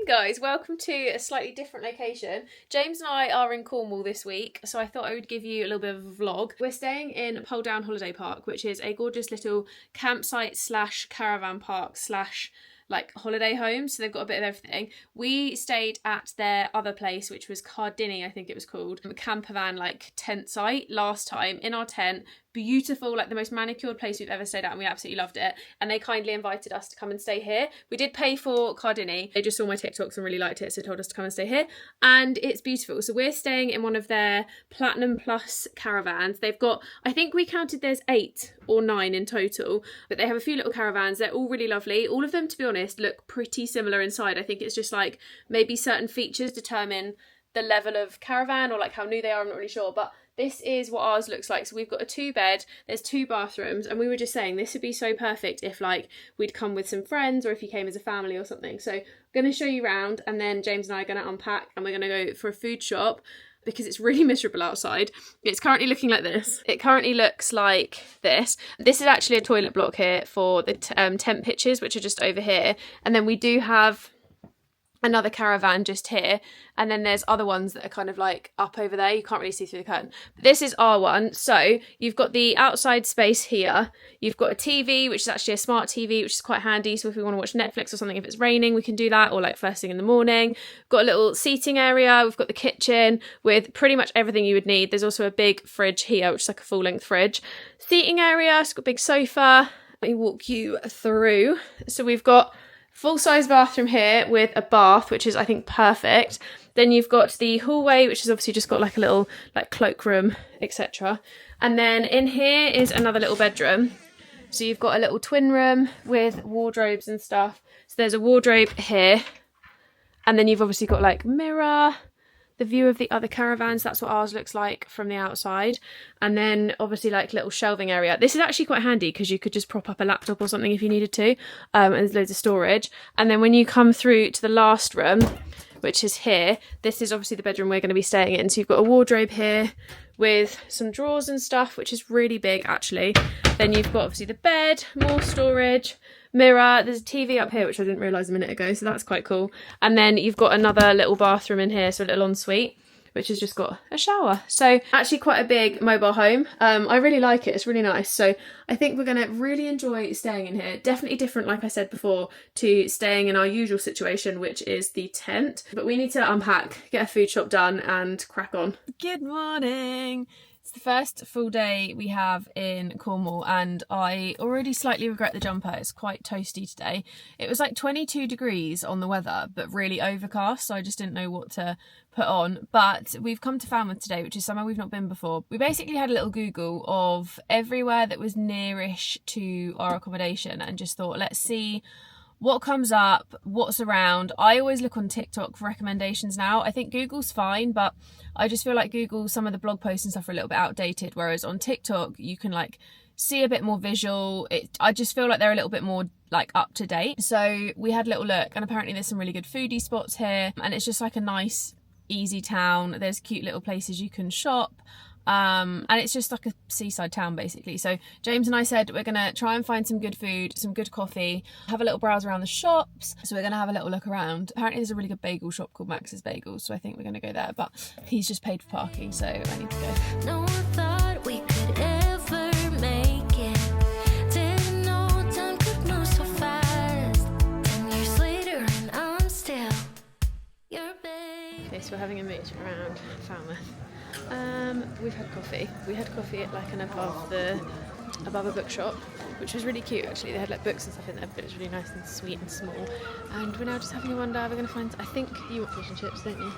Guys, welcome to a slightly different location. James and I are in Cornwall this week, so I thought I would give you a little bit of a vlog. We're staying in Pole Down Holiday Park, which is a gorgeous little campsite slash caravan park slash like holiday home, so they've got a bit of everything. We stayed at their other place, which was Cardini, I think it was called, a camper van like tent site last time in our tent. Beautiful, like the most manicured place we've ever stayed at, and we absolutely loved it. And they kindly invited us to come and stay here. We did pay for Cardini. They just saw my TikToks and really liked it, so told us to come and stay here. And it's beautiful. So we're staying in one of their Platinum Plus caravans. They've got, I think we counted there's 8 or 9 in total, but they have a few little caravans. They're all really lovely. All of them, to be honest, look pretty similar inside. I think it's just like maybe certain features determine the level of caravan or like how new they are. I'm not really sure, but this is what ours looks like. So we've got a 2-bed, there's 2 bathrooms, and we were just saying this would be so perfect if like we'd come with some friends or if you came as a family or something. So I'm going to show you around, and then James and I are going to unpack and we're going to go for a food shop because it's really miserable outside. It's currently looking like this. It currently looks like this. This is actually a toilet block here for the tent pitches, which are just over here. And then we do have another caravan just here, and then there's other ones that are kind of like up over there. You can't really see through the curtain, but this is our one. So you've got the outside space here, you've got a TV, which is actually a smart TV, which is quite handy, so if we want to watch Netflix or something, if it's raining, we can do that, or like first thing in the morning. We've got a little seating area, we've got the kitchen with pretty much everything you would need. There's also a big fridge here, which is like a full-length fridge. Seating area, it's got a big sofa. Let me walk you through. So we've got full-size bathroom here with a bath, which is, I think, perfect. Then you've got the hallway, which has obviously just got like a little like cloakroom, etc. And then in here is another little bedroom. So you've got a little twin room with wardrobes and stuff. So there's a wardrobe here. And then you've obviously got like mirror, the view of the other caravans. That's what ours looks like from the outside. And then obviously like little shelving area. This is actually quite handy because you could just prop up a laptop or something if you needed to. And there's loads of storage. And then when you come through to the last room, which is here, this is obviously the bedroom we're going to be staying in. So you've got a wardrobe here with some drawers and stuff, which is really big actually. Then you've got obviously the bed, more storage, mirror, there's a TV up here, which I didn't realise a minute ago, so that's quite cool. And then you've got another little bathroom in here, so a little ensuite, which has just got a shower. So actually quite a big mobile home. I really like it, it's really nice. So I think we're going to really enjoy staying in here. Definitely different, like I said before, to staying in our usual situation, which is the tent. But we need to unpack, get a food shop done and crack on. Good morning. It's the first full day we have in Cornwall, and I already slightly regret the jumper. It's quite toasty today. It was like 22 degrees on the weather, but really overcast, so I just didn't know what to put on. But we've come to Falmouth today, which is somewhere we've not been before. We basically had a little Google of everywhere that was nearish to our accommodation and just thought, let's see what comes up, what's around. I always look on TikTok for recommendations now. I think Google's fine, but I just feel like Google, some of the blog posts and stuff are a little bit outdated, whereas on TikTok you can like see a bit more visual. I just feel like they're a little bit more like up to date. So we had a little look, and apparently there's some really good foodie spots here, and it's just like a nice easy town. There's cute little places you can shop. And it's just like a seaside town basically. So James and I said we're gonna try and find some good food, some good coffee, have a little browse around the shops. So we're gonna have a little look around. Apparently there's a really good bagel shop called Max's Bagels, so I think we're gonna go there, but he's just paid for parking, so I need to go. No one thought we could ever make it. Didn't know time could move so fast. 10 years later and I'm still your babe. Okay, so we're having a mooch around Falmouth. We've had coffee. We had coffee at like an above a bookshop, which was really cute actually. They had like books and stuff in there, but it was really nice and sweet and small. And we're now just having a wonder. We're going to find, I think you want fish and chips, don't you?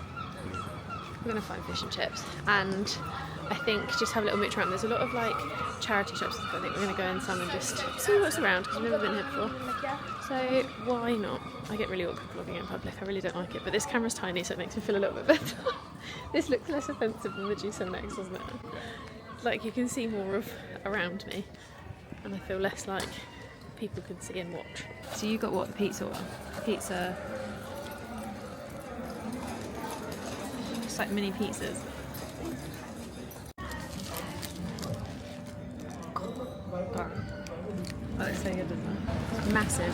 We're going to find fish and chips, and I think just have a little mooch around. There's a lot of like charity shops and stuff. I think we're going to go in some and just see what's around, because we've never been here before. So why not? I get really awkward vlogging in public. I really don't like it, but this camera's tiny, so it makes me feel a little bit better. This looks less offensive than the GSM doesn't it? Like you can see more of around me, and I feel less like people can see and watch. So you got what, the pizza one? Pizza. It's like mini pizzas. Oh, that looks so good, doesn't it? It's massive.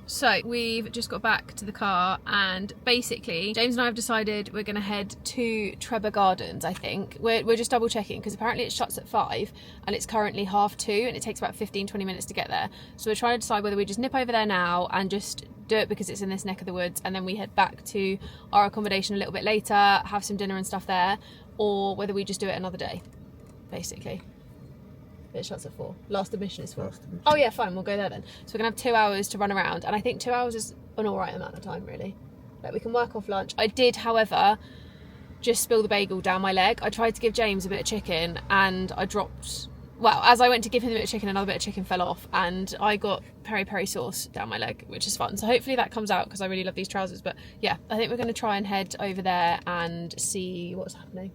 So we've just got back to the car, and basically James and I have decided we're going to head to Trebeh Gardens. I think we're just double checking because apparently it shuts at 5 and it's currently 2:30 and it takes about 15-20 minutes to get there. So we're trying to decide whether we just nip over there now and just do it because it's in this neck of the woods, and then we head back to our accommodation a little bit later, have some dinner and stuff there, or whether we just do it another day, basically. It shuts at 4. Last admission is 4. Oh yeah, fine, we'll go there then. So we're gonna have 2 hours to run around, and I think 2 hours is an alright amount of time, really. Like, we can work off lunch. I did, however, just spill the bagel down my leg. I tried to give James a bit of chicken and I dropped, well, as I went to give him a bit of chicken, another bit of chicken fell off and I got peri-peri sauce down my leg, which is fun. So hopefully that comes out because I really love these trousers. But yeah, I think we're gonna try and head over there and see what's happening.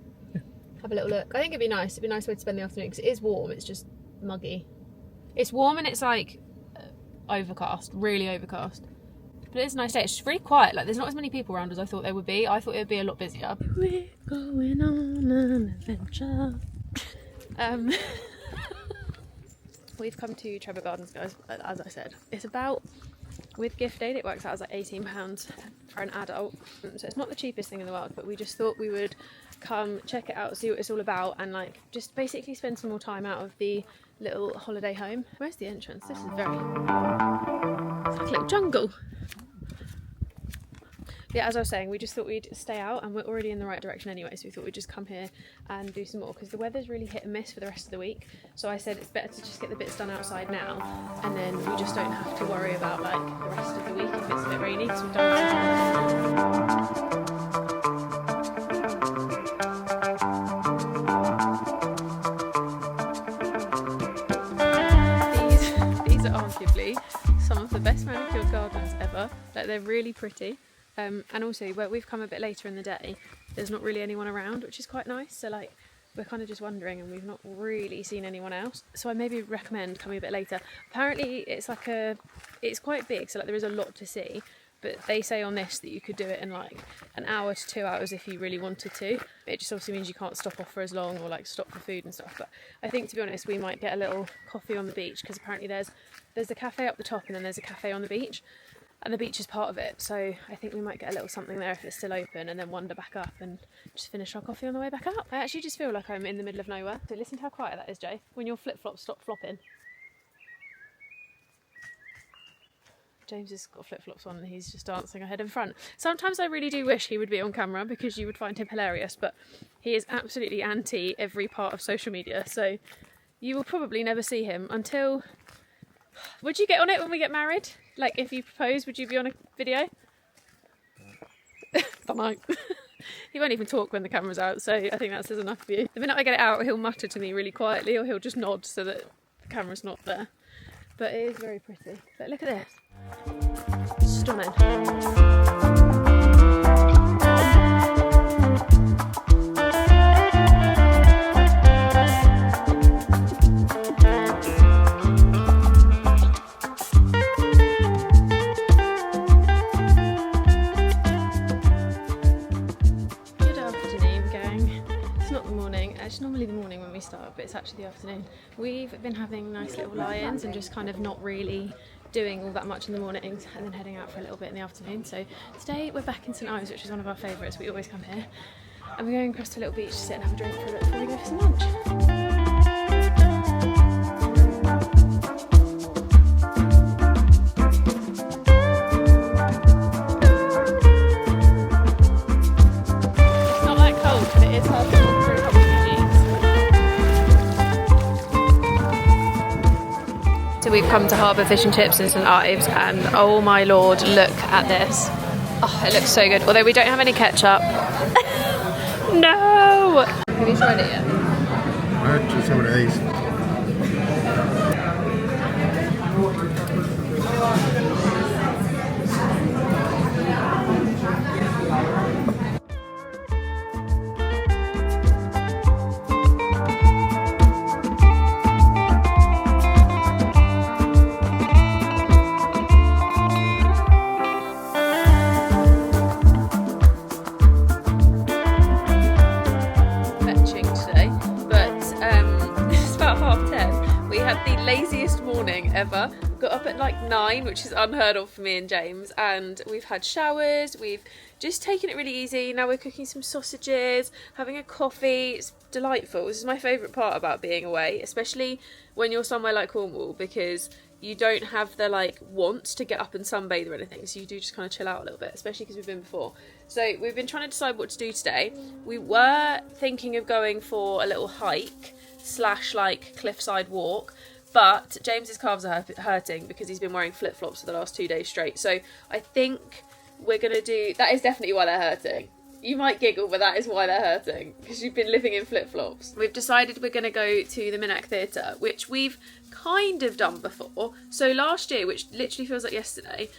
Have a little look. I think it'd be nice. It'd be a nice way to spend the afternoon because it is warm. It's just muggy. It's warm and it's like overcast, really overcast. But it's a nice day. It's just really quiet. Like, there's not as many people around as I thought there would be. I thought it would be a lot busier. We're going on an adventure. We've come to Trebeh Gardens, guys. As I said, it's about, with gift aid, it works out as like £18 for an adult. So it's not the cheapest thing in the world, but we just thought we would come check it out, see what it's all about, and like just basically spend some more time out of the little holiday home. Where's the entrance? This is very, it's like a little jungle. Yeah, as I was saying, we just thought we'd stay out, and we're already in the right direction anyway, so we thought we'd just come here and do some more because the weather's really hit and miss for the rest of the week. So I said it's better to just get the bits done outside now, and then we just don't have to worry about like the rest of the week if it's a bit rainy, because we've done these are arguably some of the best manicured gardens ever. Like, they're really pretty. And also, where we've come a bit later in the day, there's not really anyone around, which is quite nice. So like, we're kind of just wandering and we've not really seen anyone else. So I maybe recommend coming a bit later. Apparently it's like it's quite big, so like there is a lot to see. But they say on this that you could do it in like an hour to 2 hours if you really wanted to. It just obviously means you can't stop off for as long or like stop for food and stuff. But I think, to be honest, we might get a little coffee on the beach, because apparently there's a cafe up the top and then there's a cafe on the beach. And the beach is part of it, so I think we might get a little something there if it's still open, and then wander back up and just finish our coffee on the way back up. I actually just feel like I'm in the middle of nowhere. So listen to how quiet that is, Jay. When your flip-flops stop flopping. James has got flip-flops on and he's just dancing ahead and front. Sometimes I really do wish he would be on camera because you would find him hilarious, but he is absolutely anti every part of social media, so you will probably never see him until... Would you get on it when we get married? Like, if you propose, would you be on a video? Don't know. He won't even talk when the camera's out, so I think that says enough for you. The minute I get it out, he'll mutter to me really quietly, or he'll just nod so that the camera's not there. But it is very pretty. But look at this. Stunning. It's normally the morning when we start, but it's actually the afternoon. We've been having nice little lie-ins and just kind of not really doing all that much in the mornings, and then heading out for a little bit in the afternoon. So today we're back in St Ives, which is one of our favourites. We always come here, and we're going across to a little beach to sit and have a drink for a bit before we go for some lunch. So we've come to Harbour Fish and Chips in St Ives, and oh my lord, look at this. Oh, it looks so good. Although we don't have any ketchup. No! Have you tried it yet? I had to some of these. Fetching today, but it's about like 9, which is unheard of for me and James, and we've had showers, we've just taken it really easy. Now we're cooking some sausages, having a coffee. It's delightful. This is my favourite part about being away, especially when you're somewhere like Cornwall, because you don't have the like want to get up and sunbathe or anything, so you do just kind of chill out a little bit, especially because we've been before. So we've been trying to decide what to do today. We were thinking of going for a little hike / like cliffside walk, but James's calves are hurting because he's been wearing flip-flops for the last 2 days straight. So I think we're going to do... That is definitely why they're hurting. You might giggle, but that is why they're hurting, because you've been living in flip-flops. We've decided we're going to go to the Minack Theatre, which we've kind of done before. So last year, which literally feels like yesterday,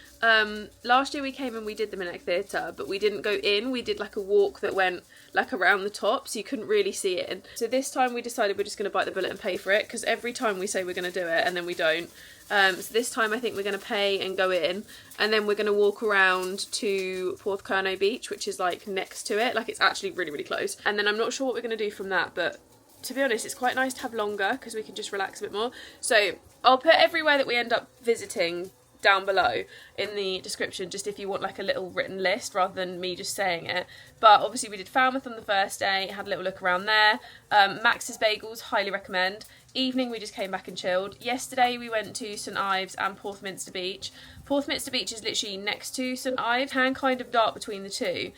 last year we came and we did the Minack Theatre, but we didn't go in. We did like a walk that went like around the top, so you couldn't really see it in. So this time we decided we're just going to bite the bullet and pay for it, because every time we say we're going to do it and then we don't. So this time I think we're going to pay and go in, and then we're going to walk around to Porthminster Beach, which is like next to it. Like, it's actually really, really close. And then I'm not sure what we're going to do from that, but to be honest, it's quite nice to have longer because we can just relax a bit more. So I'll put everywhere that we end up visiting down below in the description, just if you want like a little written list rather than me just saying it. But obviously we did Falmouth on the first day, had a little look around there. Max's Bagels, highly recommend. Evening we just came back and chilled. Yesterday we went to St Ives and Porthminster Beach. Porthminster Beach is literally next to St Ives, can kind of dart between the two.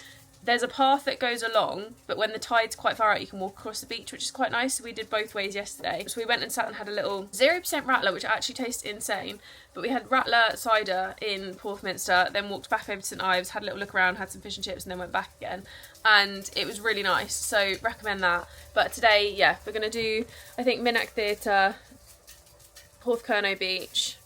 There's a path that goes along, but when the tide's quite far out, you can walk across the beach, which is quite nice. So we did both ways yesterday. So we went and sat and had a little 0% Rattler, which actually tastes insane. But we had Rattler cider in Porthminster, then walked back over to St Ives, had a little look around, had some fish and chips, and then went back again. And it was really nice, so recommend that. But today, yeah, we're going to do, I think, Minack Theatre, Porthminster Beach,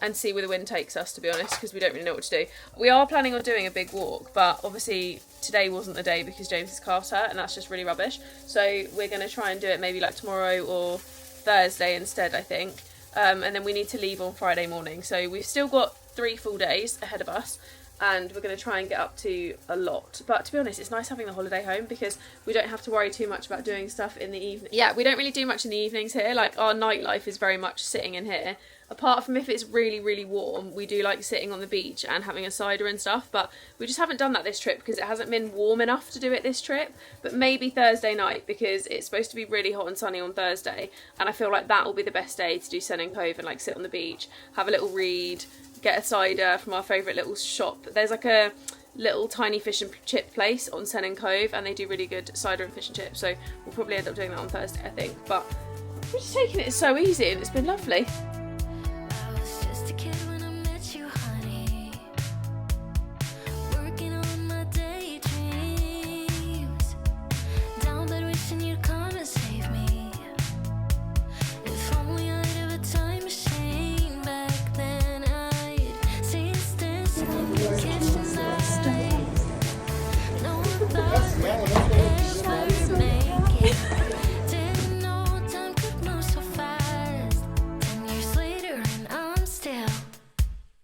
and see where the wind takes us, to be honest, because we don't really know what to do. We are planning on doing a big walk, but obviously today wasn't the day because James's calves hurt, and that's just really rubbish. So we're going to try and do it maybe like tomorrow or Thursday instead, I think. And then we need to leave on Friday morning. So we've still got 3 full days ahead of us, and we're going to try and get up to a lot. But to be honest, it's nice having the holiday home because we don't have to worry too much about doing stuff in the evening. Yeah, we don't really do much in the evenings here. Like, our nightlife is very much sitting in here. Apart from if it's really, really warm, we do like sitting on the beach and having a cider and stuff, but we just haven't done that this trip because it hasn't been warm enough to do it this trip. But maybe Thursday night, because it's supposed to be really hot and sunny on Thursday, and I feel like that will be the best day to do Sennin Cove and like sit on the beach, have a little read, get a cider from our favourite little shop. There's like a little tiny fish and chip place on Sennin Cove, and they do really good cider and fish and chips, so we'll probably end up doing that on Thursday, I think. But we're just taking it so easy, and it's been lovely. I was just a kid when I met you, honey. Working on my daydreams. Down bed wishing you'd come and save me. If only I'd have a time machine back then, I'd see us dancing in the kitchen light. No one thought we'd ever make it. Didn't know time could move so fast. 10 years later and I'm still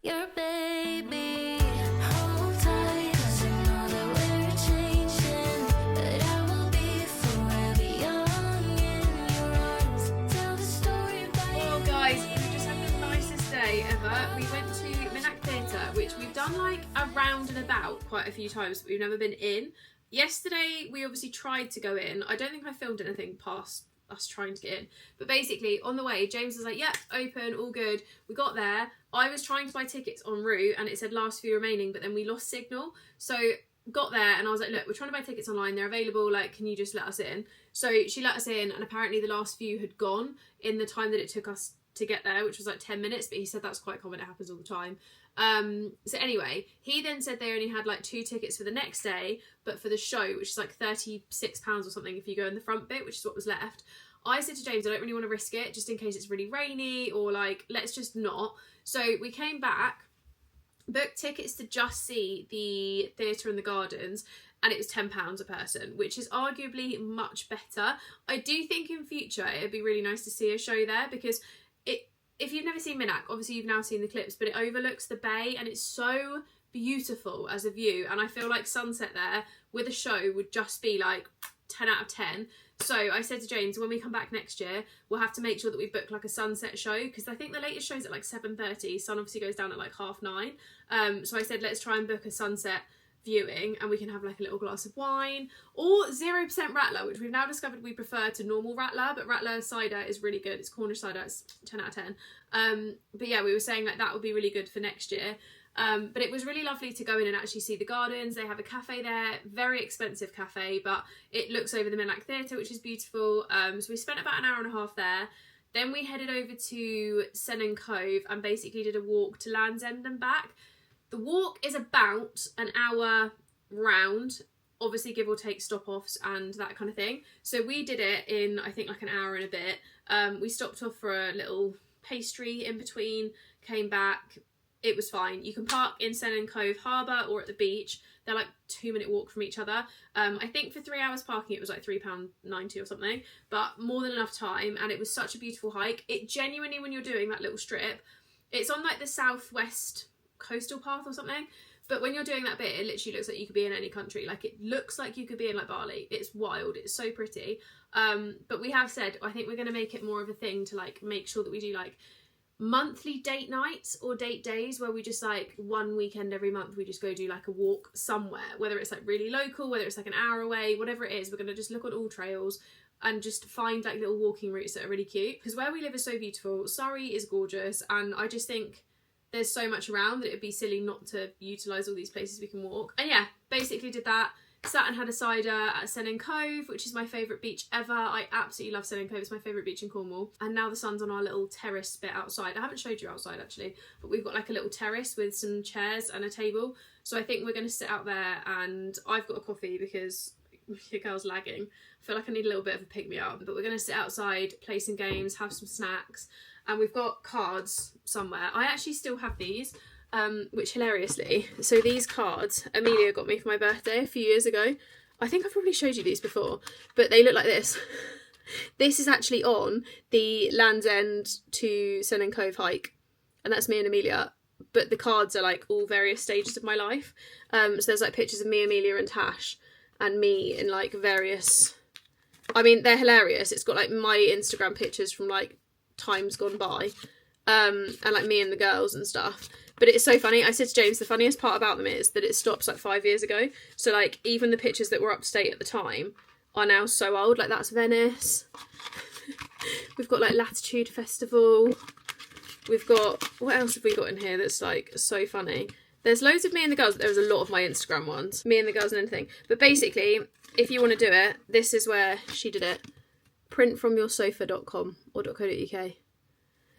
your baby. Hold tight, 'cause I know that we're changing, but I will be forever young in your arms. Tell the story by Well, guys, we just had the nicest day ever. We went to Minack Theatre, which we've done like around and about quite a few times, but we've never been in. Yesterday, we obviously tried to go in. I don't think I filmed anything past us trying to get in. But basically, on the way, James was like, yep, open, all good. We got there. I was trying to buy tickets en route, and it said last few remaining, but then we lost signal. So got there, and I was like, look, we're trying to buy tickets online. They're available. Like, can you just let us in? So she let us in, and apparently the last few had gone in the time that it took us to get there, which was like 10 minutes, but he said that's quite common. It happens all the time. So anyway, he then said they only had like 2 tickets for the next day, but for the show, which is like £36 or something if you go in the front bit, which is what was left. I said to James, I don't really want to risk it just in case it's really rainy, or like, let's just not. So we came back, booked tickets to just see the theatre and the gardens, and it was £10 a person, which is arguably much better. I do think in future it'd be really nice to see a show there, because if you've never seen Minack, obviously you've now seen the clips, but it overlooks the bay and it's so beautiful as a view, and I feel like sunset there with a show would just be like 10 out of 10. So I said to James, when we come back next year, we'll have to make sure that we book like a sunset show, because I think the latest show's at like 7:30. Sun obviously goes down at like 9:30. So I said, let's try and book a sunset viewing, and we can have like a little glass of wine, or 0% Rattler, which we've now discovered we prefer to normal Rattler, but Rattler cider is really good. It's Cornish cider, it's 10 out of 10. But yeah, we were saying like that would be really good for next year. But it was really lovely to go in and actually see the gardens. They have a cafe there, very expensive cafe, but it looks over the Minack Theatre, which is beautiful. So we spent about an hour and a half there. Then we headed over to Sennen Cove and basically did a walk to Land's End and back. The walk is about an hour round, obviously give or take stop-offs and that kind of thing. So we did it in, I think, like an hour and a bit. We stopped off for a little pastry in between, came back. It was fine. You can park in Sennen Cove Harbour or at the beach. They're like 2-minute walk from each other. I think for 3 hours parking it was like £3.90 or something, but more than enough time, and it was such a beautiful hike. It genuinely, when you're doing that little strip, it's on like the southwest coastal path or something, but when you're doing that bit, it literally looks like you could be in any country. Like, it looks like you could be in like Bali. It's wild. It's so pretty. But we have said, I think we're going to make it more of a thing to like make sure that we do like monthly date nights or date days, where we just like one weekend every month we just go do like a walk somewhere, whether it's like really local, whether it's like an hour away, whatever it is. We're going to just look on all trails and just find like little walking routes that are really cute, because where we live is so beautiful. Surrey is gorgeous, and I just think there's so much around that it'd be silly not to utilise all these places we can walk. And yeah, basically did that. Sat and had a cider at Sennen Cove, which is my favourite beach ever. I absolutely love Sennen Cove. It's my favourite beach in Cornwall. And now the sun's on our little terrace bit outside. I haven't showed you outside actually, but we've got like a little terrace with some chairs and a table. So I think we're going to sit out there, and I've got a coffee because your girl's lagging. I feel like I need a little bit of a pick-me-up. But we're going to sit outside, play some games, have some snacks. And we've got cards somewhere. I actually still have these, which hilariously, so these cards Amelia got me for my birthday a few years ago. I think I've probably showed you these before, but they look like this. This is actually on the Land's End to Sennen Cove hike, and that's me and Amelia. But the cards are like all various stages of my life. So there's like pictures of me, Amelia and Tash, and me in like various, I mean, they're hilarious. It's got like my Instagram pictures from like times gone by, and like me and the girls and stuff. But it's so funny. I said to James, the funniest part about them is that it stops like 5 years ago. So like even the pictures that were up to date at the time are now so old. Like that's Venice. We've got like Latitude Festival. We've got, what else have we got in here that's like so funny? There's loads of me and the girls. There was a lot of my Instagram ones. Me and the girls and anything. But basically, if you want to do it, this is where she did it. printfromyoursofa.com or .co.uk,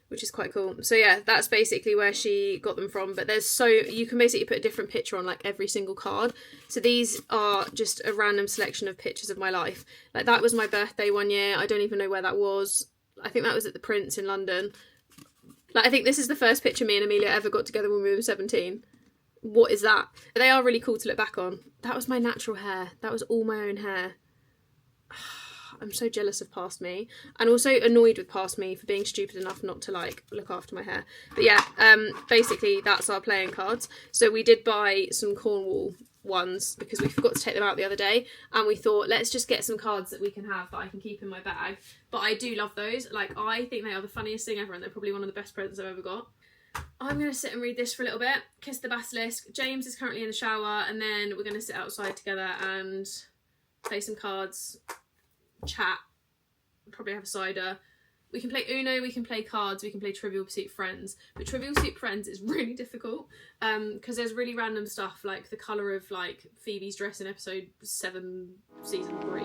which is quite cool. So yeah, that's basically where she got them from. But there's so, you can basically put a different picture on like every single card. So these are just a random selection of pictures of my life. Like that was my birthday one year. I don't even know where that was. I think that was at the Prince in London. Like I think this is the first picture me and Amelia ever got together when we were 17. What is that? They are really cool to look back on. That was my natural hair. That was all my own hair. I'm so jealous of past me, and also annoyed with past me for being stupid enough not to like look after my hair. But yeah, basically that's our playing cards. So we did buy some Cornwall ones because we forgot to take them out the other day, and we thought let's just get some cards that we can have that I can keep in my bag. But I do love those. Like I think they are the funniest thing ever, and they're probably one of the best presents I've ever got. I'm going to sit and read this for a little bit. Kiss the Basilisk. James is currently in the shower, and then we're going to sit outside together and play some cards, chat, probably have a cider. We can play Uno, we can play cards, we can play Trivial Pursuit Friends. But Trivial Pursuit Friends is really difficult because there's really random stuff, like the colour of like Phoebe's dress in episode 7, season 3.